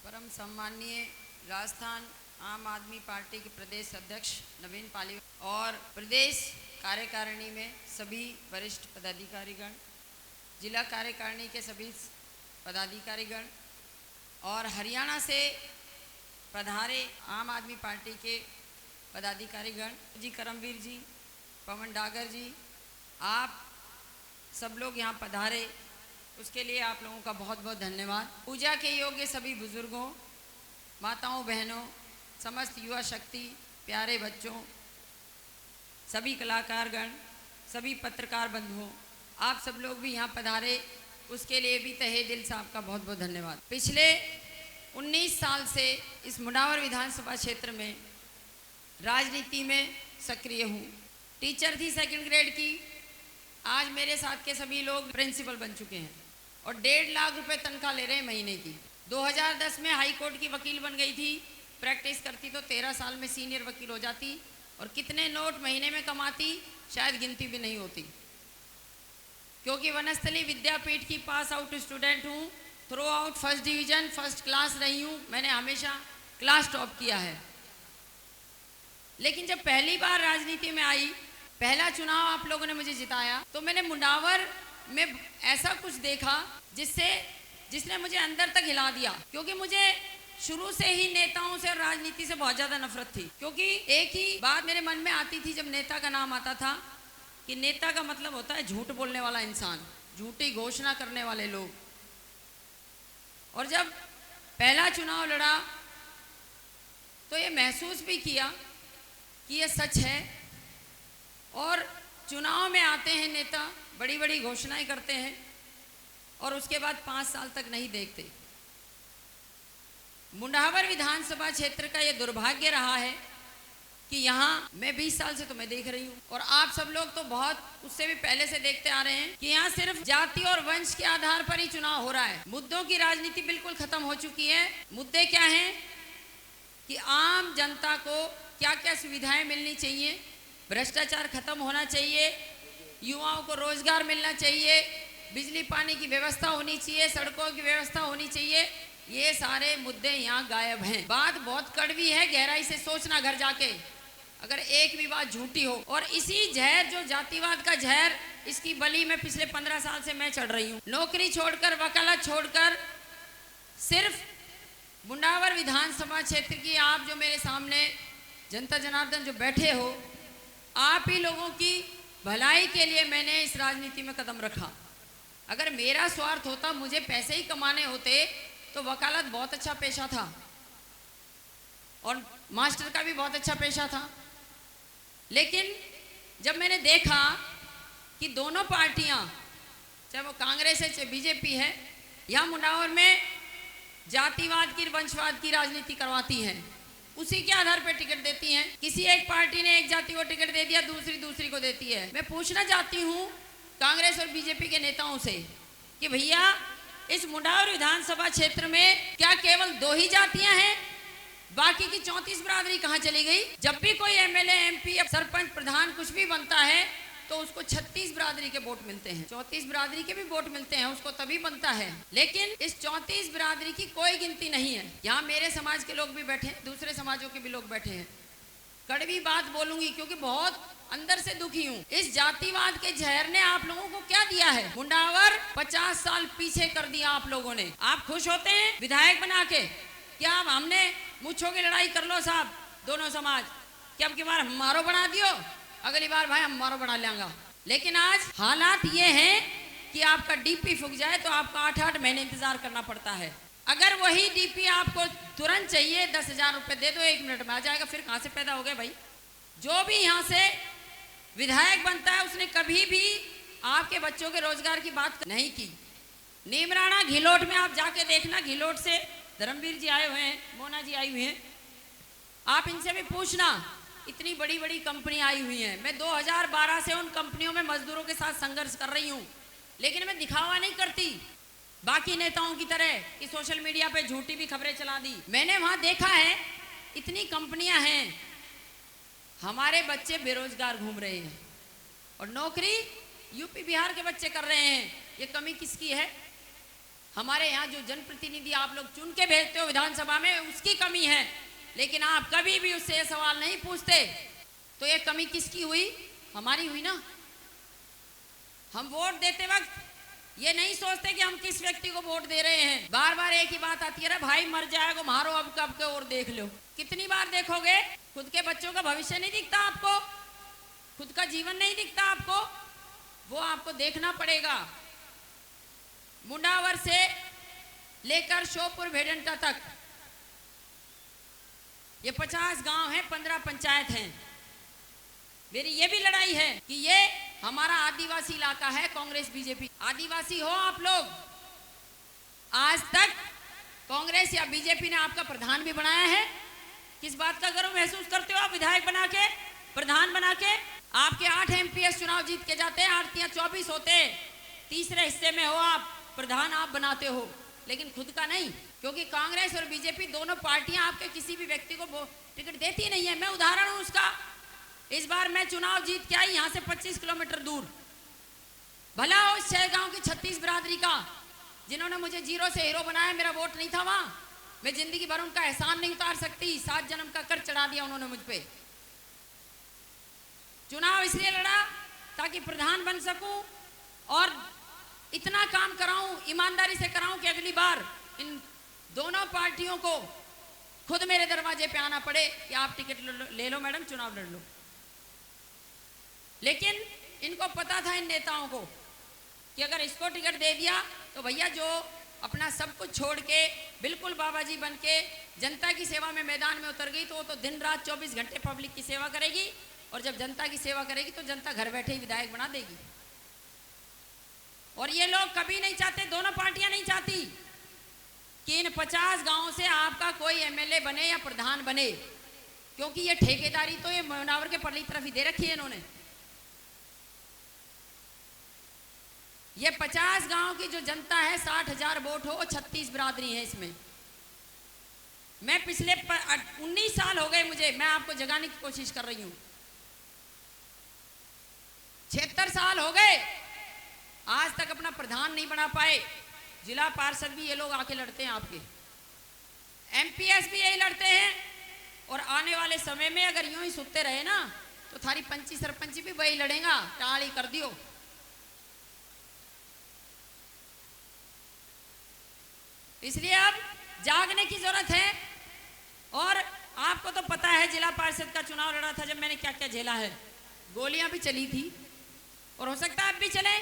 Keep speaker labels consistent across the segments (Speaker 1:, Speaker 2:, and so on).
Speaker 1: परम सम्माननीय राजस्थान आम आदमी पार्टी के प्रदेश अध्यक्ष नवीन पालीवाल और प्रदेश कार्यकारिणी में सभी वरिष्ठ पदाधिकारीगण, जिला कार्यकारिणी के सभी पदाधिकारीगण और हरियाणा से पधारे आम आदमी पार्टी के पदाधिकारीगण जी, करमवीर जी, पवन डागर जी, आप सब लोग यहाँ पधारे, उसके लिए आप लोगों का बहुत बहुत धन्यवाद। पूजा के योग्य सभी बुजुर्गों, माताओं, बहनों, समस्त युवा शक्ति, प्यारे बच्चों, सभी कलाकारगण, सभी पत्रकार बंधुओं, आप सब लोग भी यहाँ पधारे, उसके लिए भी तहे दिल से आपका बहुत बहुत धन्यवाद। पिछले 19 साल से इस मुंडावर विधानसभा क्षेत्र में राजनीति में सक्रिय हूँ। टीचर थी 2nd ग्रेड की, आज मेरे साथ के सभी लोग प्रिंसिपल बन चुके हैं और 1.5 लाख रुपए तनख्वाह ले रहे हैं महीने की। 2010 में हाई कोर्ट की वकील बन गई थी, प्रैक्टिस करती तो 13 साल में सीनियर वकील हो जाती और कितने नोट महीने में कमाती शायद गिनती भी नहीं होती। क्योंकि वनस्थली विद्यापीठ की पास आउट स्टूडेंट हूँ, through out first division, first class रही हूँ, मैंने हमेशा क्लास टॉप किया है। लेकिन जब पहली बार राजनीति में आई, पहला चुनाव आप लोगों ने मुझे जिताया, तो मैंने मुंडावर में ऐसा कुछ देखा जिसने मुझे अंदर तक हिला दिया। क्योंकि मुझे शुरू से ही नेताओं से और राजनीति से बहुत ज्यादा नफरत थी। क्योंकि एक ही बात मेरे मन में आती थी जब नेता का नाम आता था कि नेता का मतलब होता है झूठ बोलने वाला इंसान, झूठी घोषणा करने वाले लोग। और जब पहला चुनाव लड़ा तो ये महसूस भी किया कि ये सच है। और चुनाव में आते हैं नेता, बड़ी बड़ी घोषणाएं करते हैं और उसके बाद 5 साल तक नहीं देखते। मुंडावर विधानसभा क्षेत्र का ये दुर्भाग्य रहा है कि यहाँ मैं 20 साल से तो मैं देख रही हूँ और आप सब लोग तो बहुत उससे भी पहले से देखते आ रहे हैं कि यहाँ सिर्फ जाति और वंश के आधार पर ही चुनाव हो रहा है। मुद्दों की राजनीति बिल्कुल खत्म हो चुकी है। मुद्दे क्या हैं कि आम जनता को क्या क्या सुविधाएं मिलनी चाहिए, भ्रष्टाचार खत्म होना चाहिए, युवाओं को रोजगार मिलना चाहिए, बिजली पानी की व्यवस्था होनी चाहिए, सड़कों की व्यवस्था होनी चाहिए। ये सारे मुद्दे यहाँ गायब हैं। बात बहुत कड़वी है, गहराई से सोचना घर जाके, अगर एक भी बात झूठी हो। और इसी जहर, जो जातिवाद का जहर, इसकी बलि में पिछले 15 साल से मैं चढ़ रही हूँ। नौकरी छोड़कर, वकालत छोड़कर, सिर्फ मुंडावर विधानसभा क्षेत्र की आप जो मेरे सामने जनता जनार्दन जो बैठे हो, आप ही लोगों की भलाई के लिए मैंने इस राजनीति में कदम रखा। अगर मेरा स्वार्थ होता, मुझे पैसे ही कमाने होते, तो वकालत बहुत अच्छा पेशा था और मास्टर का भी बहुत अच्छा पेशा था। लेकिन जब मैंने देखा कि दोनों पार्टियां, चाहे वो कांग्रेस है चाहे बीजेपी है, यहाँ मुंडावर में जातिवाद की, वंशवाद की राजनीति करवाती हैं, उसी के आधार पर टिकट देती हैं। किसी एक पार्टी ने एक जाति को टिकट दे दिया, दूसरी को देती है। मैं पूछना चाहती हूँ कांग्रेस और बीजेपी के नेताओं से कि भैया, इस मुंडावर विधानसभा क्षेत्र में क्या केवल 2 ही जातियां हैं? बाकी की 34 बिरादरी कहाँ चली गई? जब भी कोई एमएलए, एमपी, सरपंच, प्रधान कुछ भी बनता है तो उसको 36 बिरादरी के वोट मिलते हैं, 34 बिरादरी के भी वोट मिलते हैं, उसको तभी बनता है। लेकिन इस 34 बिरादरी की कोई गिनती नहीं है। यहाँ मेरे समाज के लोग भी बैठे हैं, दूसरे समाजों के भी लोग बैठे हैं। कड़वी बात बोलूंगी क्योंकि बहुत अंदर से दुखी हूँ। इस जातिवाद के जहर ने आप लोगों को क्या दिया है? मुंडावर 50 साल पीछे कर दिया आप लोगों ने। आप खुश होते हैं विधायक बना के? क्या हमने मुच्छों की लड़ाई कर लो साहब, दोनों समाज, कि अब की बार हमारो बना दियो, अगली बार भाई हमारो बना लेंगे। लेकिन आज हालात ये हैं कि आपका डीपी फूक जाए तो आपको 8-8 महीने इंतजार करना पड़ता है। अगर वही डीपी आपको तुरंत चाहिए, 10,000 रुपए दे दो, 1 मिनट में आ जाएगा। फिर कहां से पैदा हो गए भाई? जो भी यहाँ से विधायक बनता है उसने कभी भी आपके बच्चों के रोजगार की बात नहीं की। नीमराणा, घिलोट में आप जाके देखना, घिलोट से धर्मवीर जी आए हुए हैं, मोना जी आई हुई हैं, आप इनसे भी पूछना, इतनी बड़ी बड़ी कंपनी आई हुई हैं। मैं 2012 से उन कंपनियों में मजदूरों के साथ संघर्ष कर रही हूँ, लेकिन मैं दिखावा नहीं करती बाकी नेताओं की तरह कि सोशल मीडिया पे झूठी भी खबरें चला दी। मैंने वहां देखा है, इतनी कंपनियां हैं, हमारे बच्चे बेरोजगार घूम रहे हैं और नौकरी यूपी बिहार के बच्चे कर रहे हैं। ये कमी किसकी है? हमारे यहाँ जो जनप्रतिनिधि आप लोग चुन के भेजते हो विधानसभा में, उसकी कमी है, लेकिन आप कभी भी उससे ये सवाल नहीं पूछते। तो ये कमी किसकी हुई? हमारी हुई ना। हम वोट देते वक्त ये नहीं सोचते कि हम किस व्यक्ति को वोट दे रहे हैं। बार बार एक ही बात आती है, रे भाई मर जाएगा, मारो अब कब के और देख लो। कितनी बार देखोगे? खुद के बच्चों का भविष्य नहीं दिखता आपको, खुद का जीवन नहीं दिखता आपको, वो आपको देखना पड़ेगा। मुंडावर से लेकर श्योपुर भेड़ंटा तक ये 50 गांव हैं, 15 पंचायत हैं। मेरी ये भी लड़ाई है कि ये हमारा आदिवासी इलाका है। कांग्रेस बीजेपी, आदिवासी हो आप लोग, आज तक कांग्रेस या बीजेपी ने आपका प्रधान भी बनाया है? किस बात का गर्व महसूस करते हो आप? विधायक बना के, प्रधान बना के आपके 8 एमपीएस चुनाव जीत के जाते हैं, 8 या 24 होते, तीसरे हिस्से में हो आप, प्रधान आप बनाते हो, लेकिन खुद का नहीं। क्योंकि कांग्रेस और बीजेपी दोनों पार्टियां आपके किसी भी व्यक्ति को टिकट देती नहीं है। मैं उदाहरण हूं उसका। इस बार मैं चुनाव जीत के आई यहां से 25 किलोमीटर दूर, भला हो इस 6 गांव की 36 बिरादरी का, जिन्होंने मुझे जीरो से हीरो बनाया, मेरा वोट नहीं था वहां। मैं जिंदगी भर उनका एहसान नहीं उतार सकती। 7 जन्म का कर चढ़ा दिया उन्होंने मुझ पे। चुनाव इसलिए लड़ा ताकि प्रधान बन सकूं और इतना काम कराऊं, ईमानदारी से कराऊं कि अगली बार इन दोनों पार्टियों को खुद मेरे दरवाजे पे आना पड़े कि आप टिकट ले लो मैडम, चुनाव लड़ लो। लेकिन इनको पता था, इन नेताओं को, कि अगर इसको टिकट दे दिया तो भैया जो अपना सब कुछ छोड़ के बिल्कुल बाबा जी बन के जनता की सेवा में मैदान में उतर गई, तो वो तो दिन रात 24 घंटे पब्लिक की सेवा करेगी, और जब जनता की सेवा करेगी तो जनता घर बैठे ही विधायक बना देगी। और ये लोग कभी नहीं चाहते, दोनों पार्टियां नहीं चाहती कि इन 50 गांवों से आपका कोई एमएलए बने या प्रधान बने, क्योंकि ये ठेकेदारी तो ये मुंडावर के परली तरफ ही दे रखी है इन्होंने। ये 50 गांव की जो जनता है, 60,000 वोट हो, 36 बिरादरी है इसमें। मैं पिछले 19 साल हो गए मुझे, मैं आपको जगाने की कोशिश कर रही हूं। 76 साल हो गए, आज तक अपना प्रधान नहीं बना पाए। जिला पार्षद भी ये लोग आके लड़ते हैं आपके, एमपीएस भी यही लड़ते हैं, और आने वाले समय में अगर यूं ही सुनते रहे ना तो थारी पंची सरपंची भी वही लड़ेगा। टाड़ी कर दियो। इसलिए अब जागने की जरूरत है। और आपको तो पता है जिला पार्षद का चुनाव लड़ा था जब मैंने क्या क्या झेला है। गोलियां भी चली थी, और हो सकता है अब भी चले,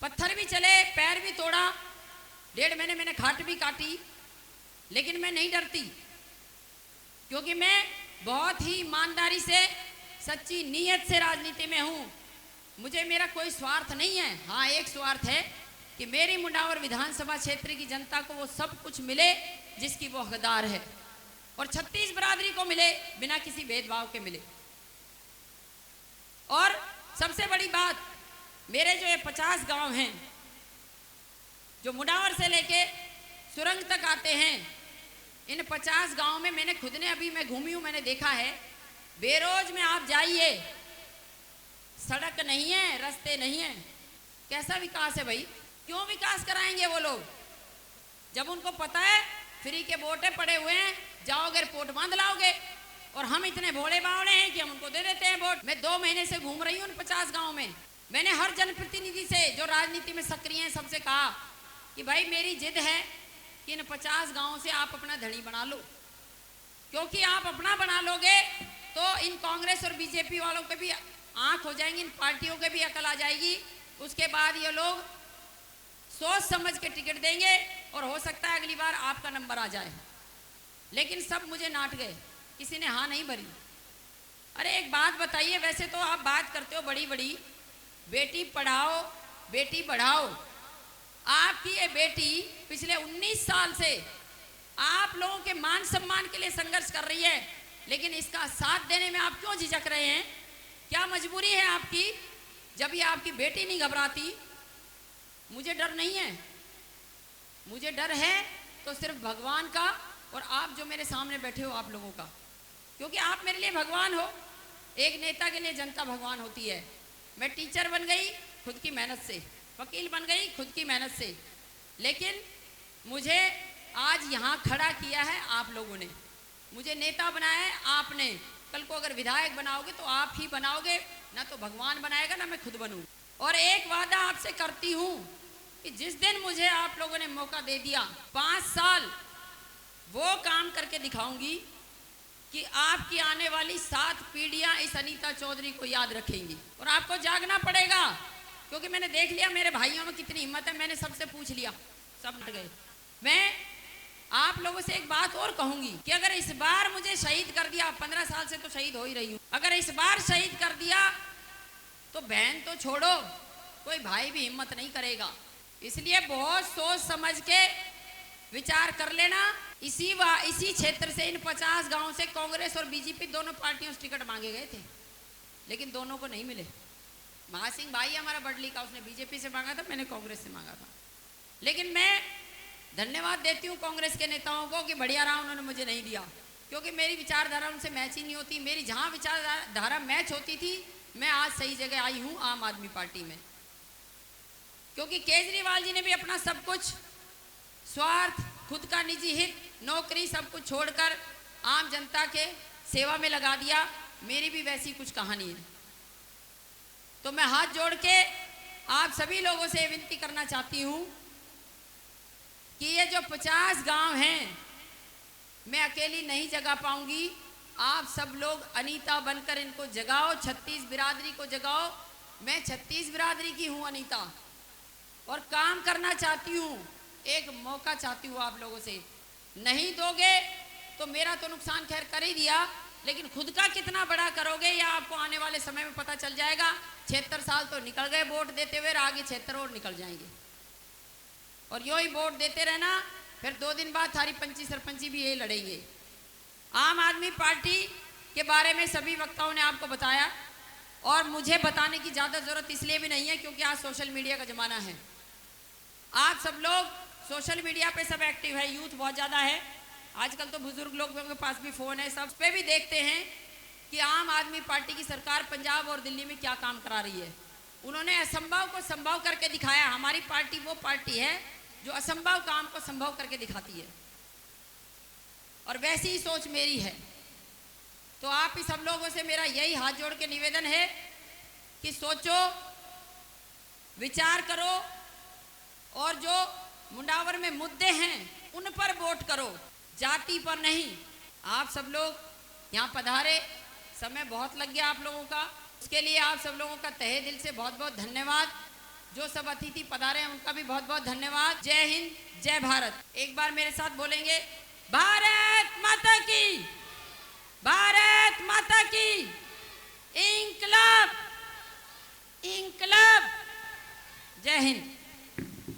Speaker 1: पत्थर भी चले, पैर भी तोड़ा, 1.5 महीने मैंने खाट भी काटी, लेकिन मैं नहीं डरती, क्योंकि मैं बहुत ही ईमानदारी से, सच्ची नीयत से राजनीति में हूं। मुझे मेरा कोई स्वार्थ नहीं है। हाँ, एक स्वार्थ है कि मेरी मुंडावर विधानसभा क्षेत्र की जनता को वो सब कुछ मिले जिसकी वो हकदार है, और 36 बिरादरी को मिले, बिना किसी भेदभाव के मिले। और सबसे बड़ी बात, मेरे जो ये 50 गांव हैं जो मुंडावर से लेके सुरंग तक आते हैं, इन 50 गांव में मैंने खुद ने, अभी मैं घूमी हूं, मैंने देखा है, बेरोज में आप जाइए, सड़क नहीं है, रास्ते नहीं है। कैसा विकास है भाई? क्यों विकास कराएंगे वो लोग जब उनको पता है फ्री के वोटे पड़े हुए हैं, जाओगे रिपोर्ट बांध लाओगे, और हम इतने भोले बावले हैं कि हम उनको दे देते हैं वोट। मैं 2 महीने से घूम रही हूँ उन 50 गाँव में। मैंने हर जनप्रतिनिधि से जो राजनीति में सक्रिय हैं सबसे कहा कि भाई मेरी जिद है कि इन 50 गाँवों से आप अपना धनी बना लो, क्योंकि आप अपना बना लोगे तो इन कांग्रेस और बीजेपी वालों के भी आंख हो जाएंगी, इन पार्टियों के भी अकल आ जाएगी। उसके बाद ये लोग सोच समझ के टिकट देंगे, और हो सकता है अगली बार आपका नंबर आ जाए। लेकिन सब मुझे नाट गए, किसी ने हाँ नहीं भरी। अरे एक बात बताइए, वैसे तो आप बात करते हो बड़ी बड़ी, बेटी पढ़ाओ बेटी बढ़ाओ। आपकी ये बेटी पिछले 19 साल से आप लोगों के मान सम्मान के लिए संघर्ष कर रही है, लेकिन इसका साथ देने में आप क्यों झिझक रहे हैं? क्या मजबूरी है आपकी? जब ये आपकी बेटी नहीं घबराती। मुझे डर नहीं है, मुझे डर है तो सिर्फ भगवान का, और आप जो मेरे सामने बैठे हो आप लोगों का, क्योंकि आप मेरे लिए भगवान हो। एक नेता के लिए जनता भगवान होती है। मैं टीचर बन गई खुद की मेहनत से, वकील बन गई खुद की मेहनत से, लेकिन मुझे आज यहाँ खड़ा किया है आप लोगों ने, मुझे नेता बनाया है आपने। कल को अगर विधायक बनाओगे तो आप ही बनाओगे, ना तो भगवान बनाएगा ना मैं खुद बनूँ। और एक वादा आपसे करती हूँ कि जिस दिन मुझे आप लोगों ने मौका दे दिया, 5 साल वो काम करके दिखाऊंगी कि आपकी आने वाली 7 पीढ़ियां इस अनीता चौधरी को याद रखेंगी। और आपको जागना पड़ेगा, क्योंकि मैंने देख लिया मेरे भाइयों में कितनी हिम्मत है। मैंने सबसे पूछ लिया, सब डर गए। मैं आप लोगों से एक बात और कहूंगी कि अगर इस बार मुझे शहीद कर दिया, 15 साल से तो शहीद हो ही रही हूं, अगर इस बार शहीद कर दिया तो बहन तो छोड़ो, कोई भाई भी हिम्मत नहीं करेगा। इसलिए बहुत सोच समझ के विचार कर लेना। इसी क्षेत्र से इन 50 गांव से कांग्रेस और बीजेपी दोनों पार्टियों से टिकट मांगे गए थे, लेकिन दोनों को नहीं मिले। महासिंह भाई हमारा बडली का, उसने बीजेपी से मांगा था, मैंने कांग्रेस से मांगा था। लेकिन मैं धन्यवाद देती हूँ कांग्रेस के नेताओं को कि बढ़िया रहा, उन्होंने मुझे नहीं दिया, क्योंकि मेरी विचारधारा उनसे मैच ही नहीं होती। मेरी जहाँ विचारधारा मैच होती थी, मैं आज सही जगह आई हूँ आम आदमी पार्टी में। क्योंकि केजरीवाल जी ने भी अपना सब कुछ, स्वार्थ, खुद का निजी हित, नौकरी, सब कुछ छोड़कर आम जनता के सेवा में लगा दिया। मेरी भी वैसी कुछ कहानी है। तो मैं हाथ जोड़ के आप सभी लोगों से विनती करना चाहती हूँ कि ये जो 50 गांव हैं, मैं अकेली नहीं जगा पाऊंगी। आप सब लोग अनीता बनकर इनको जगाओ, 36 बिरादरी को जगाओ। मैं 36 बिरादरी की हूँ अनीता, और काम करना चाहती हूँ। एक मौका चाहती हूँ आप लोगों से। नहीं दोगे तो मेरा तो नुकसान खैर कर ही दिया, लेकिन खुद का कितना बड़ा करोगे या आपको आने वाले समय में पता चल जाएगा। 76 साल तो निकल गए वोट देते हुए, आगे 76 और निकल जाएंगे। और यूं ही वोट देते रहना, फिर 2 दिन बाद थारी पंची सरपंची भी यही लड़ेंगे। आम आदमी पार्टी के बारे में सभी वक्ताओं ने आपको बताया, और मुझे बताने की ज़्यादा ज़रूरत इसलिए भी नहीं है क्योंकि आज सोशल मीडिया का ज़माना है। आप सब लोग सोशल मीडिया पे सब एक्टिव है, यूथ बहुत ज़्यादा है। आजकल तो बुजुर्ग लोगों के पास भी फ़ोन है, सब पे भी देखते हैं कि आम आदमी पार्टी की सरकार पंजाब और दिल्ली में क्या काम करा रही है। उन्होंने असंभव को संभव करके दिखाया। हमारी पार्टी वो पार्टी है जो असंभव काम को संभव करके दिखाती है, और वैसी ही सोच मेरी है। तो आप ही सब लोगों से मेरा यही हाथ जोड़ के निवेदन है कि सोचो, विचार करो, और जो मुंडावर में मुद्दे हैं उन पर वोट करो, जाति पर नहीं। आप सब लोग यहाँ पधारे, समय बहुत लग गया आप लोगों का, उसके लिए आप सब लोगों का तहे दिल से बहुत बहुत धन्यवाद। जो सब अतिथि पधारे हैं उनका भी बहुत बहुत धन्यवाद। जय हिंद, जय भारत। एक बार मेरे साथ बोलेंगे, भारत माता की, भारत माता की, इंकलाब, इंकलाब। जय हिंद।